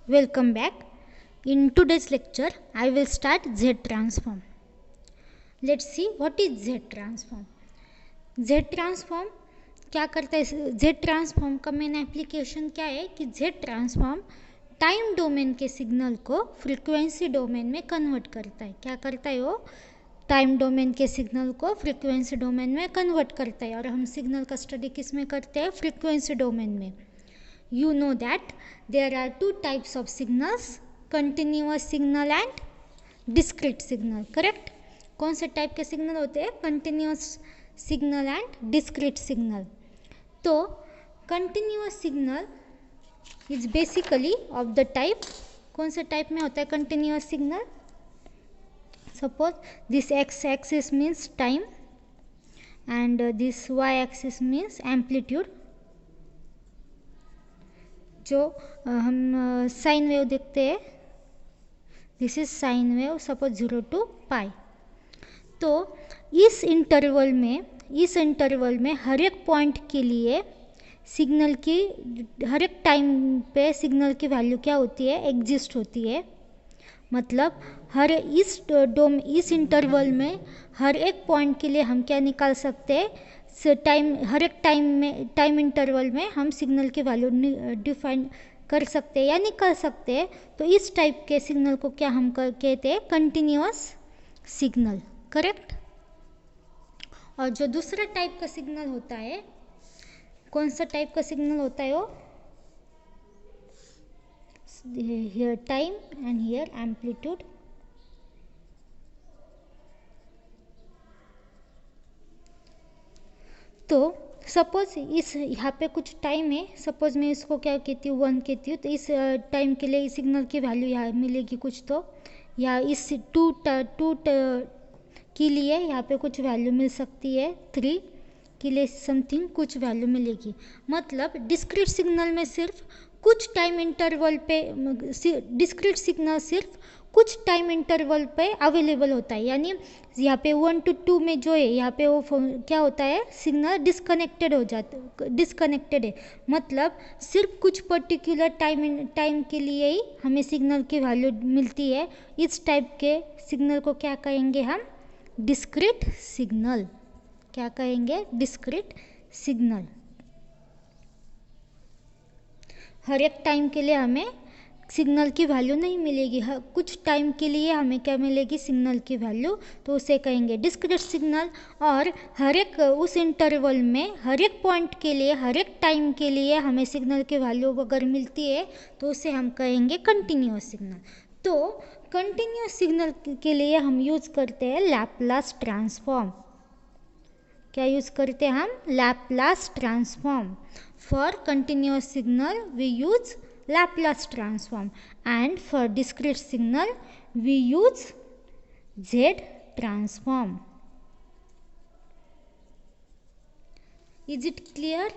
Welcome back. In today's lecture, I will start Z transform. Let's see what is Z transform. Z transform क्या करता है? Z transform का main application क्या है कि Z transform time domain के signal को फ्रीक्वेंसी डोमेन में कन्वर्ट करता है. क्या करता है वो? टाइम डोमेन के सिग्नल को फ्रीक्वेंसी डोमेन में कन्वर्ट करता है. और हम सिग्नल का स्टडी किस में करते हैं? फ्रीक्वेंसी डोमेन में. You know that there are two types of signals, continuous signal and discrete signal. Correct? कौन से टाइप के सिग्नल होते हैं? Continuous signal and discrete signal. तो continuous signal is basically of the type, कौन से type में होता है continuous signal? Suppose this x axis means time and this y axis means amplitude. जो हम साइन वेव देखते हैं, this is sine wave, suppose 0 to pi. तो इस इंटरवल में हर एक पॉइंट के लिए सिग्नल की, हर एक टाइम पे सिग्नल की वैल्यू क्या होती है? एग्जिस्ट होती है. मतलब इस इंटरवल में हर एक पॉइंट के लिए हम क्या निकाल सकते हैं? हर एक टाइम इंटरवल में हम सिग्नल की वैल्यू डिफाइन कर सकते हैं या निकाल सकते हैं. तो इस टाइप के सिग्नल को क्या हम कहते हैं? Continuous signal. करेक्ट? और जो दूसरा टाइप का सिग्नल होता है, कौन सा टाइप का सिग्नल होता है वो? Here time and here amplitude. तो सपोज इस यहाँ पे कुछ टाइम है, सपोज मैं इसको क्या कहती हूँ? 1 कहती हूँ. तो इस टाइम के लिए इस सिग्नल की वैल्यू यहाँ मिलेगी कुछ, तो या इस टू के लिए यहाँ पे कुछ वैल्यू मिल सकती है. 3 के लिए समथिंग कुछ वैल्यू मिलेगी. मतलब डिस्क्रीट सिग्नल में सिर्फ कुछ टाइम इंटरवल पे, डिस्क्रीट सिग्नल सिर्फ कुछ टाइम इंटरवल पे अवेलेबल होता है. यानी यहाँ पे 1 to 2 में जो है, यहाँ पे वो क्या होता है? सिग्नल डिस्कनेक्टेड है. मतलब सिर्फ कुछ पर्टिकुलर टाइम के लिए ही हमें सिग्नल की वैल्यू मिलती है. इस टाइप के सिग्नल को क्या कहेंगे हम? Discrete signal. क्या कहेंगे? Discrete signal. हर एक टाइम के लिए हमें सिग्नल की वैल्यू नहीं मिलेगी, कुछ टाइम के लिए हमें क्या मिलेगी? सिग्नल की वैल्यू. तो उसे कहेंगे डिस्क्रीट सिग्नल. और हर एक उस इंटरवल में हर एक पॉइंट के लिए, हर एक टाइम के लिए हमें सिग्नल की वैल्यू अगर मिलती है तो उसे हम कहेंगे कंटिन्यूअस सिग्नल. तो कंटिन्यूअस सिग्नल के लिए हम यूज़ करते हैं लैपलास ट्रांसफॉर्म. क्या यूज़ करते हैं हम? Laplace transform. For continuous signal we use Laplace transform, and for discrete signal we use Z transform. Is it clear?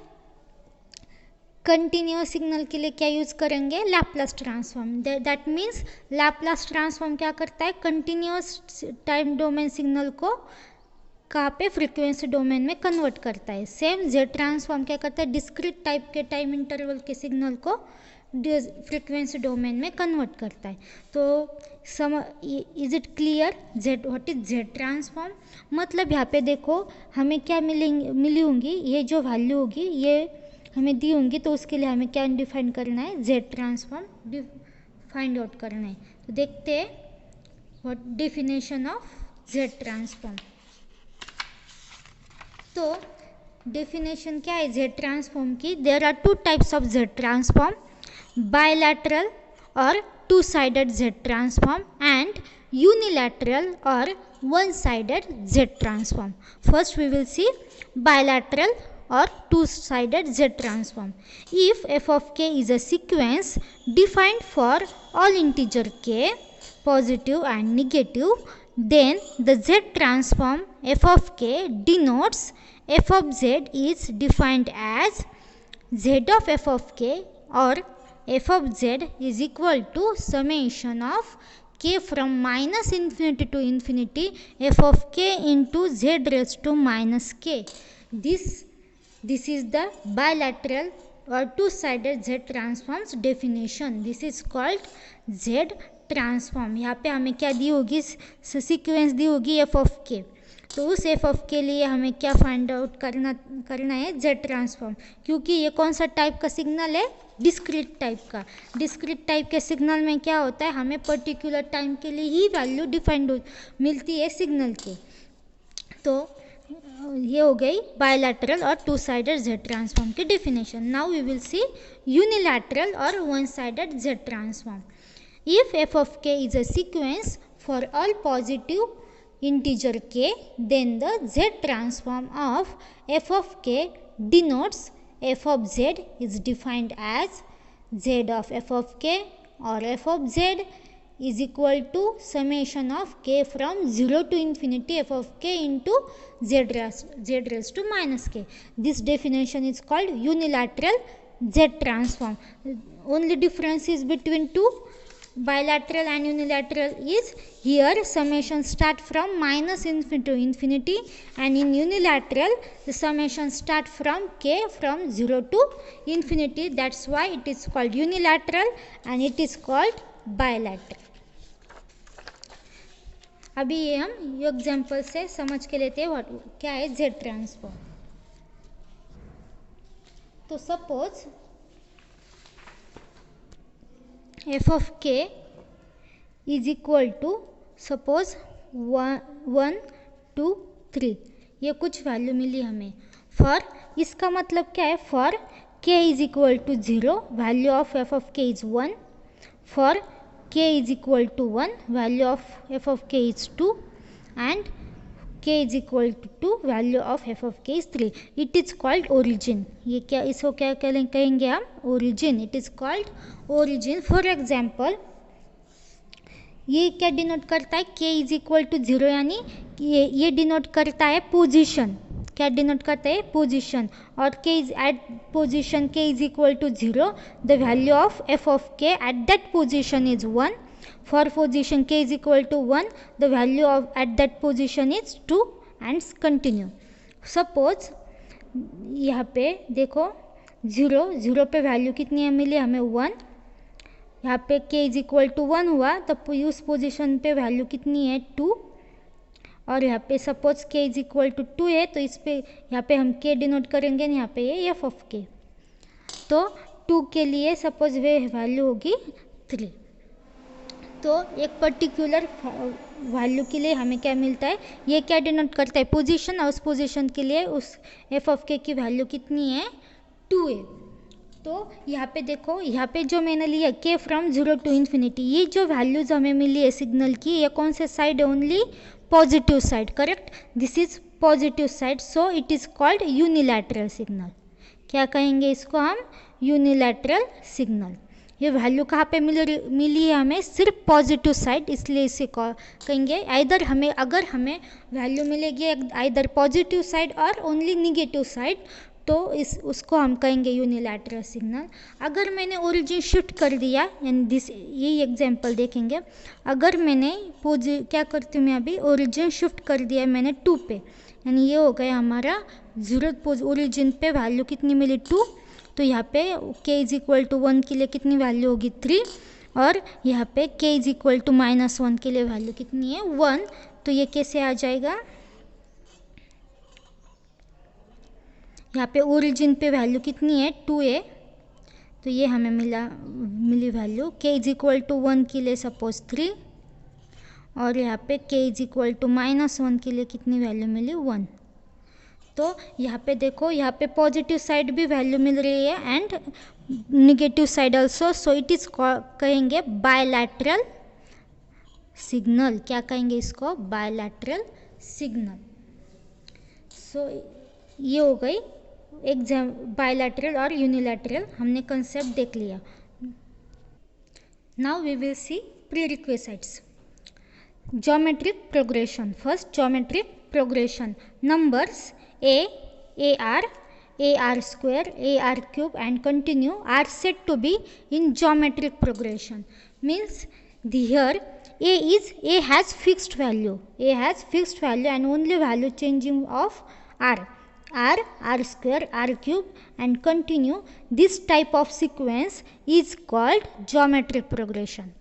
Continuous signal के लिए क्या यूज करेंगे? Laplace transform. That means Laplace transform क्या करता है? कंटिन्यूअस टाइम डोमेन सिग्नल को कहाँ पे? फ्रीक्वेंसी डोमेन में कन्वर्ट करता है. सेम जेड ट्रांसफॉर्म क्या करता है? डिस्क्रीट टाइप के टाइम इंटरवल के सिग्नल को फ्रीक्वेंसी डोमेन में कन्वर्ट करता है. तो is it clear? Z, what is Z transform? मतलब यहाँ पे देखो हमें क्या मिली होंगी, ये जो वैल्यू होगी ये हमें दी होंगी. तो उसके लिए हमें क्या डिफाइन करना है? जेड ट्रांसफॉर्म फाइंड आउट करना है. तो देखते हैं what definition of Z transform. तो डेफिनेशन क्या है जेड ट्रांसफॉर्म की? There are two types of Z transform, bilateral or two-sided Z transform and unilateral or one-sided Z transform. First we will see bilateral or two-sided Z transform. If f of k is a sequence defined for all integer k, positive and negative, then the Z transform f of k denotes f of z is defined as z of f of k, or f of z is equal to summation of k from minus infinity to infinity f of k into z raised to minus k. This is the bilateral or two-sided Z transforms definition. This is called Z transform. यहाँ पे हमें क्या दी होगी, sequence दी होगी F of के. तो उस F of के लिए हमें क्या फाइंड आउट करना है, जेड ट्रांसफॉर्म. क्योंकि ये कौन सा टाइप का सिग्नल है, डिस्क्रीट टाइप का. डिस्क्रीट टाइप के सिग्नल में क्या होता है, हमें पर्टिकुलर टाइम के लिए ही वैल्यू डिफाइंड मिलती है सिग्नल के. तो ये हो गई बायलैटरल और टू साइडेड जेड ट्रांसफॉर्म की definition. Now we will see unilateral और one sided z transform. If f of k is a sequence for all positive integer k, then the z transform of f of k denotes f of z is defined as z of f of k, or f of z is equal to summation of k from 0 to infinity f of k into z raised to minus k. This definition is called unilateral z transform. Only difference is between two bilateral and unilateral is here summation start from minus infinity to infinity, and in unilateral the summation start from k from 0 to infinity. That's why it is called unilateral and it is called bilateral. अभी ये हम example से समझ के लेते हैं क्या है जेड ट्रांसफॉर्म. तो suppose f of k is equal to suppose 1 2 3, ये कुछ वैल्यू मिली हमें. फॉर इसका मतलब क्या है, for k is equal to 0 value of f of k is 1. For k is equal to 1 value of f of k is 2 and k is equal to value of f of k is 3. It is called origin. ये क्या, इसको क्या कहेंगे हम, origin. It is called origin. For example ये क्या denote करता है, k इज इक्वल टू 0, यानी ये डिनोट करता है पोजीशन. क्या डिनोट करता है, पोजीशन. और k is at position k is equal to 0, the value of f of k at that position is 1. For position k is equal to 1, the value of at that position is 2 and continue. Suppose यहाँ पे देखो 0 पे value कितनी है मिली हमें 1. यहाँ पे k is equal to 1 हुआ, तब उस पोजीशन पे वैल्यू कितनी है 2. और यहाँ पे suppose k is equal to 2 है, तो इस पे यहाँ पे हम k डिनोट करेंगे, यहाँ पे ये f of k. तो 2 के लिए सपोज वे वैल्यू होगी 3. तो एक पर्टिकुलर वैल्यू के लिए हमें क्या मिलता है, ये क्या डिनोट करता है, पोजीशन. और उस पोजीशन के लिए उस f of k की वैल्यू कितनी है 2 है. तो यहाँ पे देखो, यहाँ पे जो मैंने लिया k फ्रॉम 0 टू इन्फिनिटी, ये जो वैल्यूज हमें मिली है सिग्नल की, ये कौन से साइड है, only positive side. Correct, this is positive side, so it is called unilateral signal. क्या कहेंगे इसको हम, यूनिलैटरल सिग्नल. ये वैल्यू कहाँ पे मिली है हमें, सिर्फ पॉजिटिव साइड, इसलिए इसे कहेंगे आइदर हमें, अगर हमें वैल्यू मिलेगी आइदर पॉजिटिव साइड और ओनली निगेटिव साइड, तो उसको हम कहेंगे यूनिलैटरल सिग्नल. अगर मैंने ओरिजिन शिफ्ट कर दिया, यानी ये एग्जांपल देखेंगे, अगर मैंने क्या करती हूँ मैं अभी, ओरिजिन शिफ्ट कर दिया मैंने 2 पे, यानी ये हो गया हमारा 0. ओरिजिन पे वैल्यू कितनी मिली 2, तो यहाँ पे k इज इक्वल टू 1 के लिए कितनी वैल्यू होगी 3, और यहाँ पे k इज इक्वल टू -1 के लिए वैल्यू कितनी है 1. तो ये कैसे आ जाएगा, यहाँ पे ओरिजिन पे वैल्यू कितनी है 2 है, तो ये हमें मिली value k is equal to 1 के लिए सपोज 3, और यहाँ पे k इज इक्वल टू -1 के लिए कितनी वैल्यू मिली 1. तो यहाँ पे देखो, यहाँ पे पॉजिटिव साइड भी वैल्यू मिल रही है and negative side also, so it is कहेंगे बायलैटरल सिग्नल. क्या कहेंगे इसको, बायलैटरल सिग्नल. सो ये हो गई बायलैटरल और यूनिलैटरल, हमने कंसेप्ट देख लिया. Now we will see prerequisites. Geometric progression. First geometric progression. Numbers AR square, AR cube and continue are said to be in geometric progression. Means here A has fixed value and only value changing of R. r square, r cube and continue. This type of sequence is called geometric progression.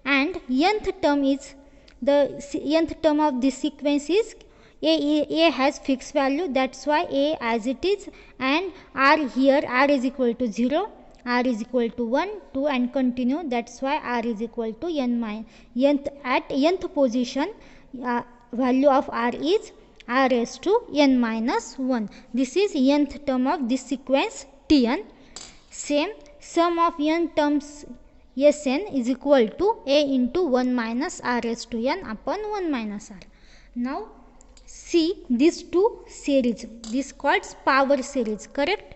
And nth term is the nth term of this sequence is a has fixed value, that's why a as it is, and r here r is equal to 0, r is equal to 1, 2 and continue, that's why r is equal to nth at nth position value of r is r raised to n minus 1. This is nth term of this sequence Tn. Same, sum of n terms Sn is equal to a into 1 minus r raised to n upon 1 minus r. Now see these two series, this called power series, correct?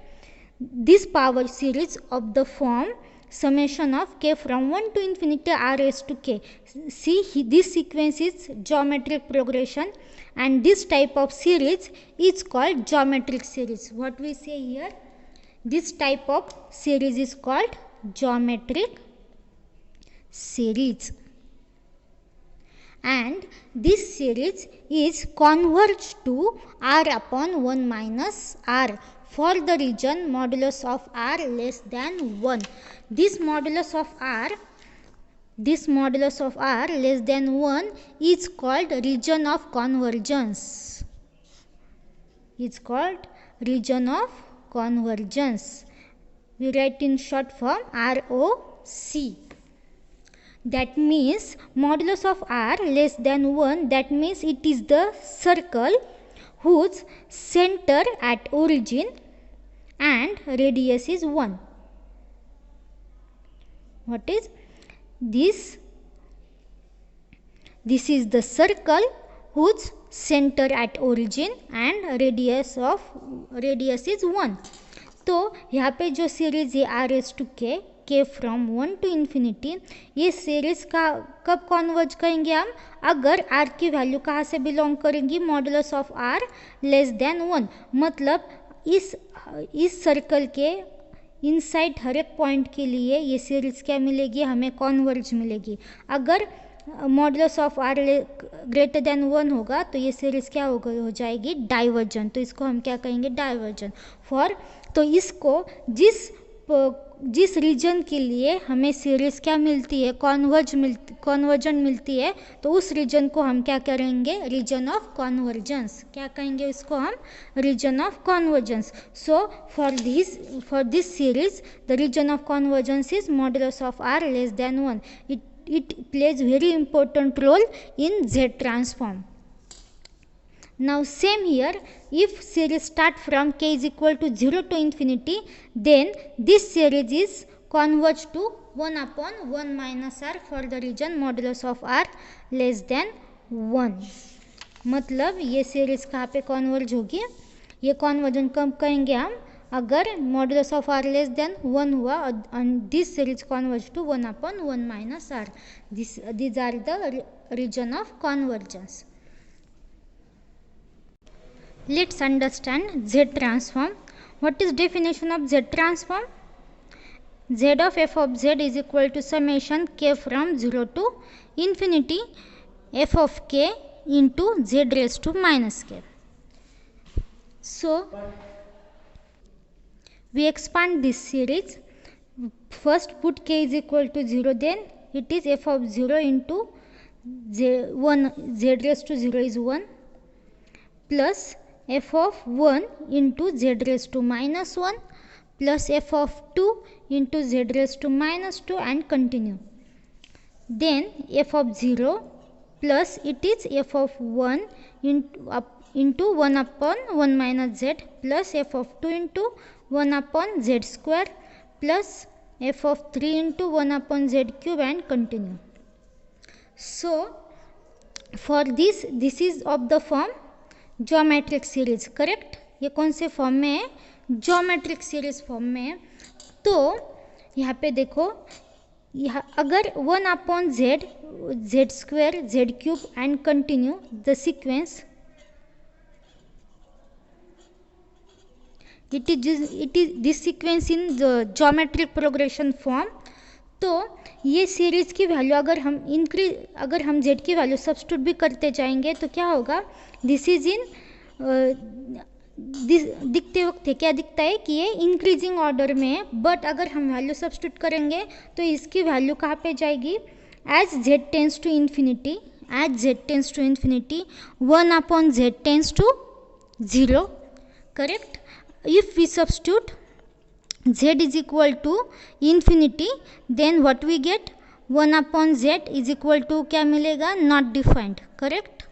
This power series of the form summation of k from 1 to infinity r raised to k. See, this sequence is geometric progression and this type of series is called geometric series. What we say here, this type of series is called geometric series, and this series is converged to r upon 1 minus r for the region modulus of r less than 1. This modulus of r less than 1 is called region of convergence. It's called region of convergence. We write in short form ROC. That means modulus of r less than 1, that means it is the circle whose center at origin and radius is 1. What is this? This is the circle whose center at origin and radius is 1. तो यहाँ पे जो series है r raised to k from 1 to infinity, ये series का कब converge करेंगे हम, अगर r की वैल्यू कहाँ से बिलोंग करेंगी, modulus of r less than 1. मतलब इस सर्कल के इनसाइड हर एक पॉइंट के लिए ये सीरीज क्या मिलेगी, हमें कॉन्वर्ज मिलेगी. अगर modulus of r greater than 1 होगा तो ये सीरीज क्या हो जाएगी, डाइवर्जेंट. तो इसको हम क्या कहेंगे, डाइवर्जेंट. फॉर तो इसको जिस रीजन के लिए हमें सीरीज क्या मिलती है, कॉन्वर्जेंट मिलती है, तो उस रीजन को हम क्या करेंगे, रीजन ऑफ कॉन्वर्जेंस. क्या कहेंगे इसको हम, region of convergence. So for this series the region of convergence is modulus of r less than 1. It plays very important role in Z transform. Now same here, if series start from k is equal to 0 to infinity, then this series is converged to 1 upon 1 minus r for the region modulus of r less than 1. मतलब ये series कहाँ पे converge होगी, ये conversion कब कहेंगे हम, अगर modulus of r less than 1 हुआ and this series converge to 1 upon 1 minus r. These are the region of convergence. Let's understand Z transform. What is definition of Z transform? Z of f of z is equal to summation k from 0 to infinity f of k into z raised to minus k. So we expand this series. First put k is equal to 0, then it is f of 0 into z raised to 0 is 1 plus f of 1 into z raised to minus 1 plus f of 2 into z raised to minus 2 and continue. Then f of 0 plus it is f of 1 into 1 upon 1 minus z plus f of 2 into 1 upon z square plus f of 3 into 1 upon z cube and continue. So for this is of the form geometric series, correct. ये कौन से form में है, geometric series form में है. तो यहाँ पे देखो, यहाँ अगर 1 upon z square z cube and continue the sequence, it is this sequence in the geometric progression form. तो ये सीरीज की वैल्यू अगर हम z की वैल्यू सब्स्टिट्यूट भी करते जाएंगे तो क्या होगा, दिस इज इन दिखते वक्त क्या दिखता है कि ये इंक्रीजिंग ऑर्डर में है, बट अगर हम वैल्यू सब्स्टिट्यूट करेंगे तो इसकी वैल्यू कहाँ पे जाएगी, as z tends to infinity, as z tends to infinity 1/z tends to 0, correct. If we substitute z is equal to infinity, then what we get, 1/z is equal to क्या मिलेगा, not defined, correct.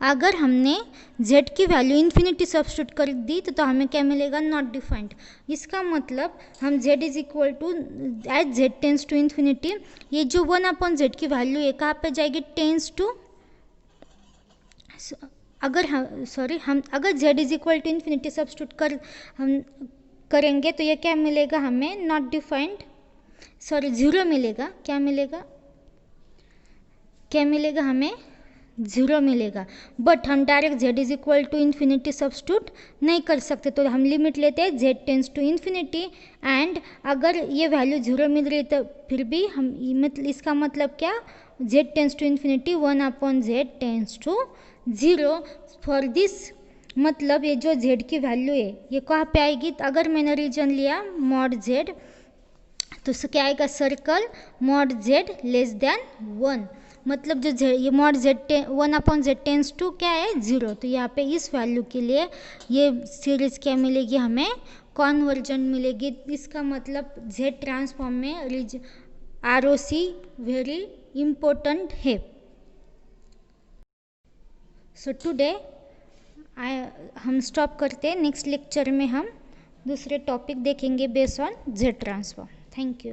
अगर हमने z की value infinity substitute कर दी तो हमें क्या मिलेगा, नॉट डिफाइंड. इसका मतलब हम z is equal to as z tends to infinity, ये जो 1/z की वैल्यू है कहाँ पे जाएगी, टेंस टू, अगर हम अगर z is equal to infinity substitute हम करेंगे तो ये क्या मिलेगा हमें, नॉट डिफाइंड, 0 मिलेगा. क्या मिलेगा हमें 0 मिलेगा. बट हम direct z is equal to infinity substitute नहीं कर सकते, तो हम लिमिट लेते हैं z tends to infinity. And अगर ये वैल्यू 0 मिल रही तो फिर भी हम इसका मतलब क्या, z tends to infinity 1/z tends to 0. For this मतलब ये जो z की वैल्यू है ये कहाँ पे आएगी, तो अगर मैंने रीजन लिया मॉड z तो क्या आएगा, circle mod z less than 1. मतलब जो ये mod z 1/z tends to क्या है, 0. तो यहाँ पे इस वैल्यू के लिए ये सीरीज क्या मिलेगी हमें, कॉन्वर्जन मिलेगी. इसका मतलब z ट्रांसफॉर्म में ROC वेरी इम्पोर्टेंट है. सो टुडे हम स्टॉप करते हैं. नेक्स्ट लेक्चर में हम दूसरे टॉपिक देखेंगे based on z transform. Thank you.